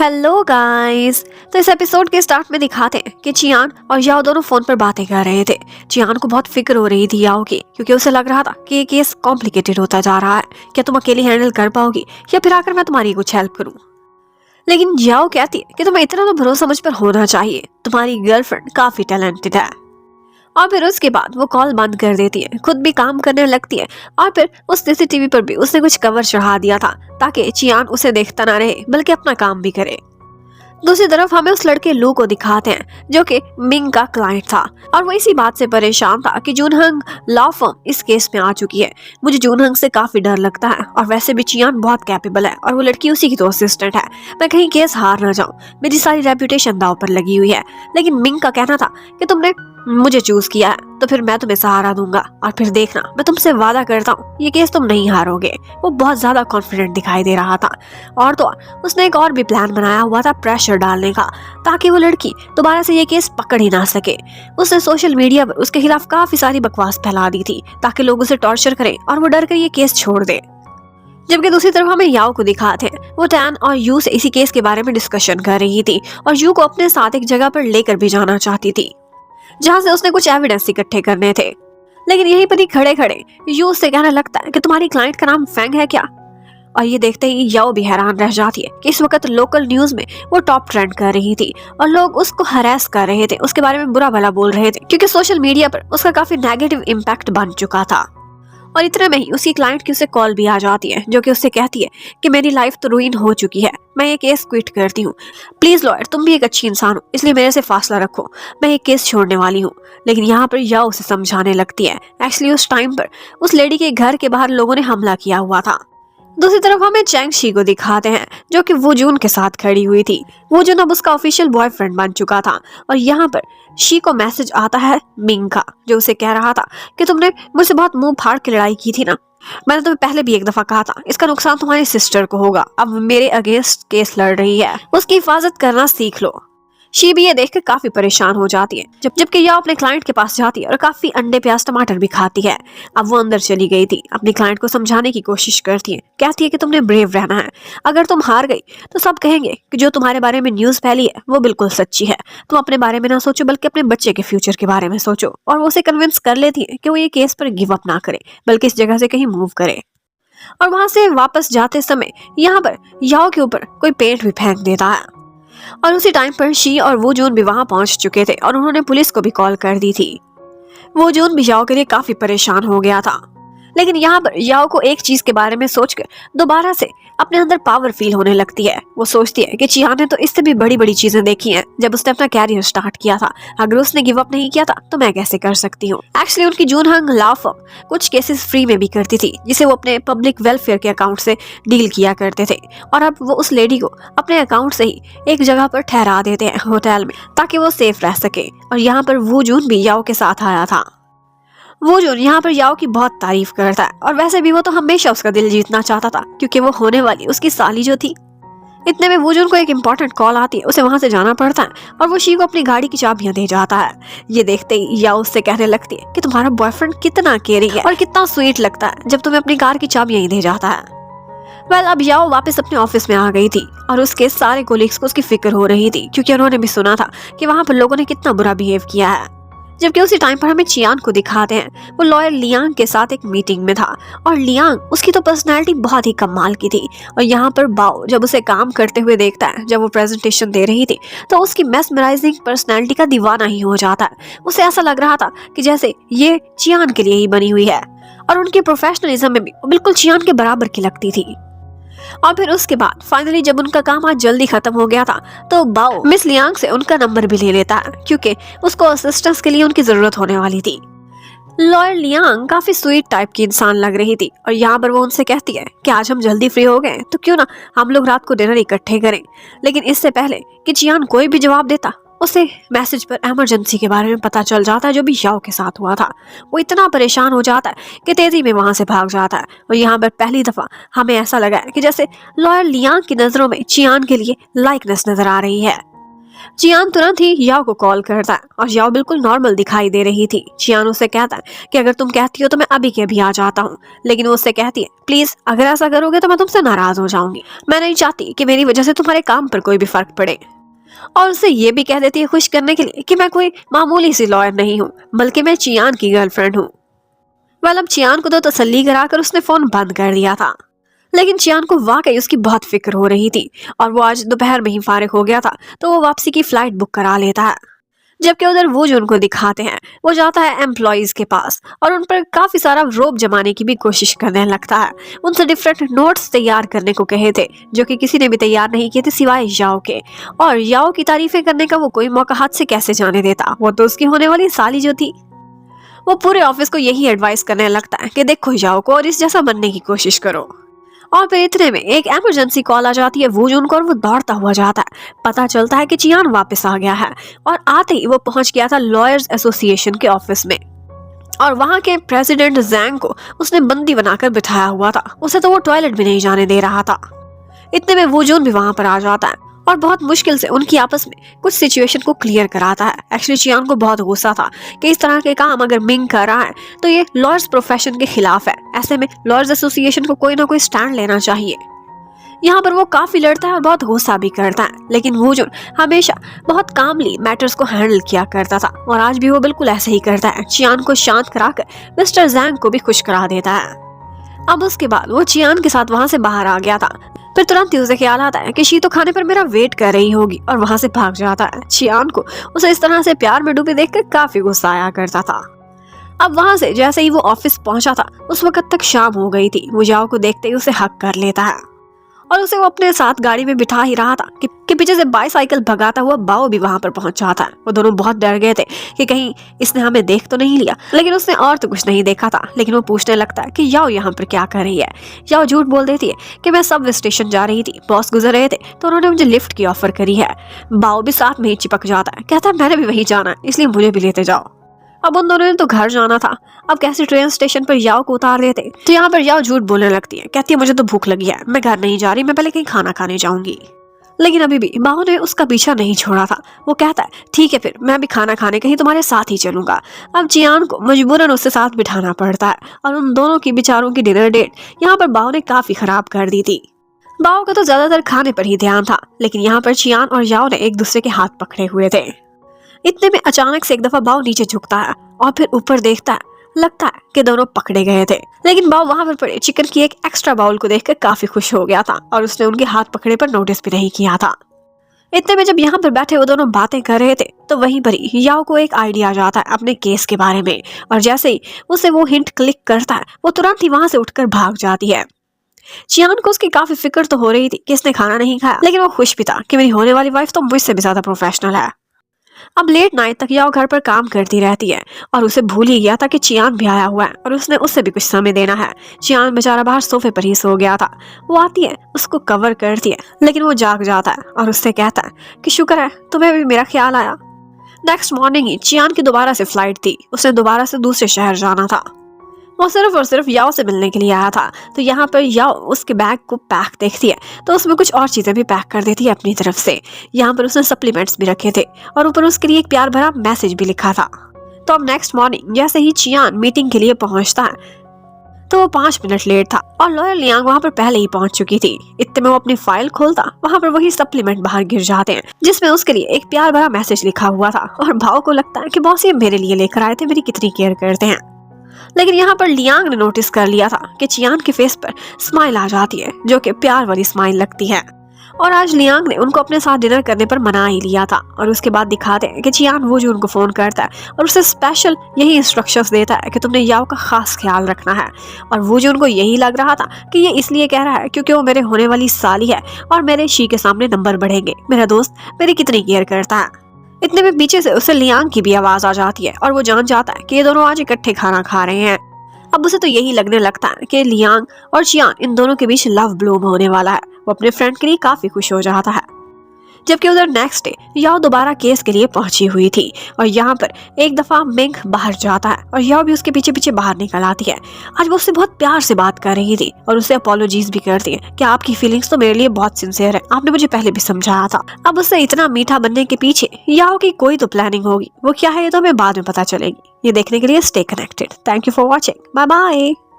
Hello guys. तो इस episode के स्टार्ट में दिखाते हैं कि चियान और याओ दोनों फोन पर बातें कर रहे थे। चियान को बहुत फिक्र हो रही थी याओ की, क्योंकि उसे लग रहा था कि ये केस कॉम्प्लिकेटेड होता जा रहा है। क्या तुम अकेली हैंडल कर पाओगी या फिर आकर मैं तुम्हारी कुछ हेल्प करूं? लेकिन याओ कहती है कि तुम्हें इतना तो भरोसा मुझ पर होना चाहिए, तुम्हारी गर्लफ्रेंड काफी टैलेंटेड है। और फिर उसके बाद वो कॉल बंद कर देती है, खुद भी काम करने लगती है। और फिर उस सीसीटीवी पर भी उसने कुछ कवर चढ़ा दिया था ताकि चियान उसे देखता ना रहे बल्कि अपना काम भी करे। दूसरी तरफ हमें उस लड़के लू को दिखाते हैं जो कि मिंग का क्लाइंट था और वो इसी बात से परेशान था कि जूनहंग लॉ फर्म इस केस में आ चुकी है। मुझे जूनहंग से काफी डर लगता है और वैसे भी चियान बहुत कैपेबल है और वो लड़की उसी की तो असिस्टेंट है। मैं कहीं केस हार ना जाऊं, मेरी सारी रेपुटेशन दांव पर लगी हुई है। लेकिन मिंग का कहना था कि तुमने मुझे चूज किया है तो फिर मैं तुम्हें सहारा दूंगा और फिर देखना, मैं तुमसे वादा करता हूँ ये केस तुम नहीं हारोगे। वो बहुत ज्यादा कॉन्फिडेंट दिखाई दे रहा था। और तो उसने एक और भी प्लान बनाया हुआ था प्रेशर डालने का, ताकि वो लड़की दोबारा से ये केस पकड़ ही ना सके। उसने सोशल मीडिया पर उसके खिलाफ काफी सारी बकवास फैला दी थी ताकि लोग उसे टॉर्चर करें और वो डर कर ये केस छोड़ दे। जबकि दूसरी तरफ हमें याओ को दिखाते हैं, वो टैन और यू से इसी केस के बारे में डिस्कशन कर रही थी और यू को अपने साथ एक जगह पर लेकर भी जाना चाहती थी जहां से उसने कुछ एविडेंस इकट्ठे करने थे। लेकिन यहीं पर ही खड़े खड़े यू उससे कहने लगता है कि तुम्हारी क्लाइंट का नाम फेंग है क्या? और ये देखते ही याओ भी हैरान रह जाती है कि इस वक्त लोकल न्यूज में वो टॉप ट्रेंड कर रही थी और लोग उसको हरास कर रहे थे, उसके बारे में बुरा भला बोल रहे थे, क्योंकि सोशल मीडिया पर उसका काफी नेगेटिव इम्पैक्ट बन चुका था। और इतने में ही उसकी क्लाइंट की उसे कॉल भी आ जाती है जो कि उससे कहती है कि मेरी लाइफ तो रुइन हो चुकी है, मैं ये केस क्विट करती हूँ। प्लीज लॉयर, तुम भी एक अच्छी इंसान हो, इसलिए मेरे से फासला रखो, मैं ये केस छोड़ने वाली हूँ। लेकिन यहाँ पर याओ उसे समझाने लगती है। एक्चुअली उस टाइम पर उस लेडी के घर के बाहर लोगों ने हमला किया हुआ था। दूसरी तरफ हमें चैंग शी को दिखाते हैं जो कि वो जून के साथ खड़ी हुई थी। वो जून अब उसका ऑफिशियल बॉयफ्रेंड बन चुका था और यहाँ पर शी को मैसेज आता है मिंग का, जो उसे कह रहा था कि तुमने मुझसे बहुत मुंह फाड़ के लड़ाई की थी ना, मैंने तुम्हें पहले भी एक दफा कहा था इसका नुकसान तुम्हारी सिस्टर को होगा। अब मेरे अगेंस्ट केस लड़ रही है, उसकी हिफाजत करना सीख लो। शी भी ये देखकर काफी परेशान हो जाती है जबकि यह अपने क्लाइंट के पास जाती है और काफी अंडे प्याज टमाटर भी खाती है। अब वो अंदर चली गई थी, अपने क्लाइंट को समझाने की कोशिश करती है, कहती है कि तुमने ब्रेव रहना है, अगर तुम हार गई तो सब कहेंगे कि जो तुम्हारे बारे में न्यूज फैली है वो बिल्कुल सच्ची है। तुम अपने बारे में ना सोचो बल्कि अपने बच्चे के फ्यूचर के बारे में सोचो। और वो उसे कन्विंस कर लेती है कि वो ये केस पर गिव अप ना करे बल्कि इस जगह से कहीं मूव करे। और वहां से वापस जाते समय यहाँ पर याओ के ऊपर कोई पेंट भी फेंक देता है और उसी टाइम पर शी और वो जून भी वहां पहुंच चुके थे और उन्होंने पुलिस को भी कॉल कर दी थी। वो जून भी याओ के लिए काफी परेशान हो गया था। लेकिन यहाँ पर याओ को एक चीज के बारे में सोचकर दोबारा से अपने अंदर पावर फील होने लगती है। वो सोचती है कि चियान ने तो इससे भी बड़ी बड़ी चीजें देखी हैं जब उसने अपना कैरियर स्टार्ट किया था, अगर उसने गिव अप नहीं किया था तो मैं कैसे कर सकती हूँ। एक्चुअली उनकी जूनहंग लॉ फर्म कुछ केसेस फ्री में भी करती थी जिसे वो अपने पब्लिक वेलफेयर के अकाउंट से डील किया करते थे। और अब वो उस लेडी को अपने अकाउंट से ही एक जगह पर ठहरा देते हैं होटल में, ताकि वो सेफ रह सके। और यहाँ पर वो जून भी याओ के साथ आया था। वो जो यहाँ पर याओ की बहुत तारीफ करता है और वैसे भी वो तो हमेशा उसका दिल जीतना चाहता था, क्योंकि वो होने वाली उसकी साली जो थी। इतने में वुजून को एक इम्पोर्टेंट कॉल आती है, उसे वहां से जाना पड़ता है और वो शी को अपनी गाड़ी की चाबियां दे जाता है। ये देखते ही याओ उससे कहने लगती है कि तुम्हारा बॉयफ्रेंड कितना केयरिंग है और कितना स्वीट लगता है जब तुम्हें अपनी कार की चाबियां ही दे जाता है। वेल, अब याओ वापस अपने ऑफिस में आ गई थी और उसके सारे कोलीग्स को उसकी फिक्र हो रही थी, क्योंकि उन्होंने भी सुना था कि वहां पर लोगों ने कितना बुरा बिहेव किया है। जबकि उसी टाइम पर हमें चियान को दिखाते हैं, वो लॉयर लियांग के साथ एक मीटिंग में था और लियांग उसकी तो पर्सनालिटी बहुत ही कमाल की थी। और यहाँ पर बाओ जब उसे काम करते हुए देखता है, जब वो प्रेजेंटेशन दे रही थी, तो उसकी मेस्मराइजिंग पर्सनालिटी का दीवाना ही हो जाता है। उसे ऐसा लग रहा था कि जैसे ये चियान के लिए ही बनी हुई है और उनके प्रोफेशनलिज्म में भी वो बिल्कुल चियान के बराबर की लगती थी। और फिर उसके बाद फाइनली जब उनका काम आज जल्दी खत्म हो गया था तो बाओ मिस लियांग से उनका नंबर भी ले लेता है, क्योंकि उसको असिस्टेंस के लिए उनकी जरूरत होने वाली थी। लॉयर लियांग काफी स्वीट टाइप की इंसान लग रही थी और यहाँ पर वो उनसे कहती है कि आज हम जल्दी फ्री हो गए तो क्यों ना हम लोग रात को डिनर इकट्ठे करें। लेकिन इससे पहले कि चियान कोई भी जवाब देता, उसे मैसेज पर इमरजेंसी के बारे में पता चल जाता है जो भी याओ के साथ हुआ था। वो इतना परेशान हो जाता है कि तेजी में वहां से भाग जाता है। और यहाँ पर पहली दफा हमें ऐसा लगा है कि जैसे लॉयर लियांग की नजरों में चियान के लिए लाइकनेस नजर आ रही है। चियान तुरंत ही याओ को कॉल करता है और याओ बिल्कुल नॉर्मल दिखाई दे रही थी। चियान उससे कहता है कि अगर तुम कहती हो तो मैं अभी के अभी आ जाता हूँ, लेकिन वो उससे कहती है प्लीज अगर ऐसा करोगे तो मैं तुमसे नाराज हो जाऊंगी। मैं नहीं चाहती कि मेरी वजह से तुम्हारे काम पर कोई भी फर्क पड़े। और उससे ये भी कह देती है खुश करने के लिए कि मैं कोई मामूली सी लॉयर नहीं हूँ, बल्कि मैं चियान की गर्लफ्रेंड हूँ। अब चियान को तो तसल्ली कराकर उसने फोन बंद कर दिया था, लेकिन चियान को वाकई उसकी बहुत फिक्र हो रही थी और वो आज दोपहर में ही फारिग हो गया था, तो वो वापसी की फ्लाइट बुक करा लेता है। जबकि उधर वो जो उनको दिखाते हैं वो जाता है एम्प्लॉयज के पास और उन पर काफी सारा रोब जमाने की भी कोशिश करने लगता है। उनसे डिफरेंट नोट्स तैयार करने को कहे थे, जो कि किसी ने भी तैयार नहीं किए थे सिवाय याओ के। और याओ की तारीफें करने का वो कोई मौका हाथ से कैसे जाने देता, वो तो उसकी होने वाली साली जो थी। वो पूरे ऑफिस को यही एडवाइस करने लगता है कि देखो याओ को और इस जैसा बनने की कोशिश करो। और फिर इतने में एक इमरजेंसी कॉल आ जाती है वूजून को और वो दौड़ता हुआ जाता है। पता चलता है कि चियान वापस आ गया है और आते ही वो पहुंच गया था लॉयर्स एसोसिएशन के ऑफिस में। और वहां के प्रेसिडेंट जैंग को उसने बंदी बनाकर बिठाया हुआ था, उसे तो वो टॉयलेट भी नहीं जाने दे रहा था। इतने में वूजून भी वहां पर आ जाता है और बहुत मुश्किल से उनकी आपस में कुछ सिचुएशन को क्लियर कराता है। एक्चुअली चियान को बहुत गुस्सा था कि इस तरह के काम अगर मिंग कर रहा है तो ये लॉयर्स प्रोफेशन के खिलाफ है। ऐसे में लॉयर्स एसोसिएशन को कोई ना कोई स्टैंड लेना चाहिए। यहाँ पर वो काफी लड़ता है और बहुत गुस्सा भी करता है, लेकिन वूजून हमेशा बहुत कामली मैटर्स को हैंडल किया करता था और आज भी वो बिल्कुल ऐसे ही करता है। चियान को शांत कराकर मिस्टर जैंग को भी खुश करा देता है। अब उसके बाद वो चियान के साथ वहां से बाहर आ गया था। फिर तुरंत ही उसे ख्याल आता है कि शी तो खाने पर मेरा वेट कर रही होगी और वहां से भाग जाता है। चियान को उसे इस तरह से प्यार में डूबे देखकर काफी गुस्सा आया करता था। अब वहां से जैसे ही वो ऑफिस पहुंचा था उस वक्त तक शाम हो गई थी। वो याओ को देखते ही उसे हक कर लेता है और उसे वो अपने साथ गाड़ी में बिठा ही रहा था कि पीछे से बाईसाइकिल भगाता हुआ बाओ भी वहां पर पहुंच जाता है। वो दोनों बहुत डर गए थे कि कहीं इसने हमें देख तो नहीं लिया, लेकिन उसने और तो कुछ नहीं देखा था। लेकिन वो पूछने लगता है कि याओ यहाँ पर क्या कर रही है। याओ झूठ बोल देती है कि मैं सबवे स्टेशन जा रही थी, बॉस गुजर रहे थे तो उन्होंने मुझे लिफ्ट की ऑफर करी है। बाओ भी साथ में ही चिपक जाता है, कहता है मैंने भी वही जाना है, इसलिए मुझे भी लेते जाओ। अब उन दोनों ने तो घर जाना था, अब कैसे ट्रेन स्टेशन पर याओ को उतार देते। तो यहाँ पर याओ झूठ बोलने लगती है, कहती है मुझे तो भूख लगी है, मैं घर नहीं जा रही, मैं पहले कहीं खाना खाने जाऊंगी। लेकिन अभी भी बाओ ने उसका पीछा नहीं छोड़ा था। वो कहता है ठीक है फिर मैं भी खाना खाने कहीं तुम्हारे साथ ही चलूंगा। अब चियान को मजबूरन उससे साथ बिठाना पड़ता है और उन दोनों की बेचारों की डिनर डेट यहाँ पर बाओ ने काफी खराब कर दी थी। बाओ का तो ज्यादातर खाने पर ही ध्यान था, लेकिन यहाँ पर चियान और याओ ने एक दूसरे के हाथ पकड़े हुए थे। इतने में अचानक से एक दफा बाओ नीचे झुकता है और फिर ऊपर देखता है, लगता है कि दोनों पकड़े गए थे। लेकिन बाओ वहां पर पड़े चिकन की एक एक्स्ट्रा बाउल को देखकर काफी खुश हो गया था और उसने उनके हाथ पकड़े पर नोटिस भी नहीं किया था। इतने में जब यहाँ पर बैठे वो दोनों बातें कर रहे थे तो वहीं पर ही याओ को एक आइडिया आ जाता है अपने केस के बारे में और जैसे ही उसे वो हिंट क्लिक करता है वो तुरंत ही वहां से उठकर भाग जाती है। चियान को उसकी काफी फिक्र तो हो रही थी कि इसने खाना नहीं खाया, लेकिन वो खुश भी था कि मेरी होने वाली वाइफ तो मुझसे भी ज्यादा प्रोफेशनल है। अब लेट नाइट तक याओ घर पर काम करती रहती है और उसे भूल ही गया था कि चियान भी आया हुआ है और उसने उससे भी कुछ समय देना है। चियान बेचारा बाहर सोफे पर ही सो गया था। वो आती है, उसको कवर करती है, लेकिन वो जाग जाता है और उससे कहता है कि शुक्र है तुम्हें भी मेरा ख्याल आया। नेक्स्ट मॉर्निंग ही चियान की दोबारा से फ्लाइट थी, उसने दोबारा से दूसरे शहर जाना था। वो सिर्फ और सिर्फ याओ से मिलने के लिए आया था। तो यहाँ पर याओ उसके बैग को पैक देखती है तो उसमें कुछ और चीजें भी पैक कर देती है अपनी तरफ से। यहाँ पर उसने सप्लीमेंट्स भी रखे थे और ऊपर उसके लिए एक प्यार भरा मैसेज भी लिखा था। तो अब नेक्स्ट मॉर्निंग जैसे ही चियान मीटिंग के लिए पहुंचता है तो वो 5 मिनट लेट था और लॉयर लियांग वहाँ पर पहले ही पहुंच चुकी थी। इतने में वो अपनी फाइल खोलता, वहाँ पर वही सप्लीमेंट बाहर गिर जाते हैं जिसमें उसके लिए एक प्यार भरा मैसेज लिखा हुआ था। और भाव को लगता है कि बॉस ये मेरे लिए लेकर आए थे, मेरी कितनी केयर करते हैं। लेकिन यहाँ पर लियांग ने नोटिस कर लिया था कि चियान के फेस पर स्माइल आ जाती है जो कि प्यार वाली स्माइल लगती है। और आज लियांग ने उनको अपने साथ डिनर करने पर मना ही लिया था। और उसके बाद दिखाते हैं कि चियान वो जो उनको फोन करता है और उसे स्पेशल यही इंस्ट्रक्शंस देता है कि तुमने याओ का खास ख्याल रखना है। और वो जो उनको यही लग रहा था कि ये इसलिए कह रहा है क्योंकि वो मेरे होने वाली साली है और मेरे शी के सामने नंबर बढ़ेंगे, मेरा दोस्त मेरी कितनी केयर करता है। इतने में पीछे से उसे लियांग की भी आवाज आ जाती है और वो जान जाता है कि ये दोनों आज इकट्ठे खाना खा रहे हैं। अब उसे तो यही लगने लगता है कि लियांग और चियान इन दोनों के बीच लव ब्लूम होने वाला है। वो अपने फ्रेंड के लिए काफी खुश हो जाता है। जबकि उधर नेक्स्ट डे याओ दोबारा केस के लिए पहुंची हुई थी और यहाँ पर एक दफा मिंग बाहर जाता है और याओ भी उसके पीछे पीछे बाहर निकल आती है। आज वो उससे बहुत प्यार से बात कर रही थी और उसे अपोलॉजीज भी करती है कि आपकी फीलिंग्स तो मेरे लिए बहुत सिंसियर है, आपने मुझे पहले भी समझाया था। अब उससे इतना मीठा बनने के पीछे याओ की कोई तो प्लानिंग होगी, वो क्या है ये तो हमें बाद में पता चलेगी। ये देखने के लिए stay connected. Thank you for watching, bye bye.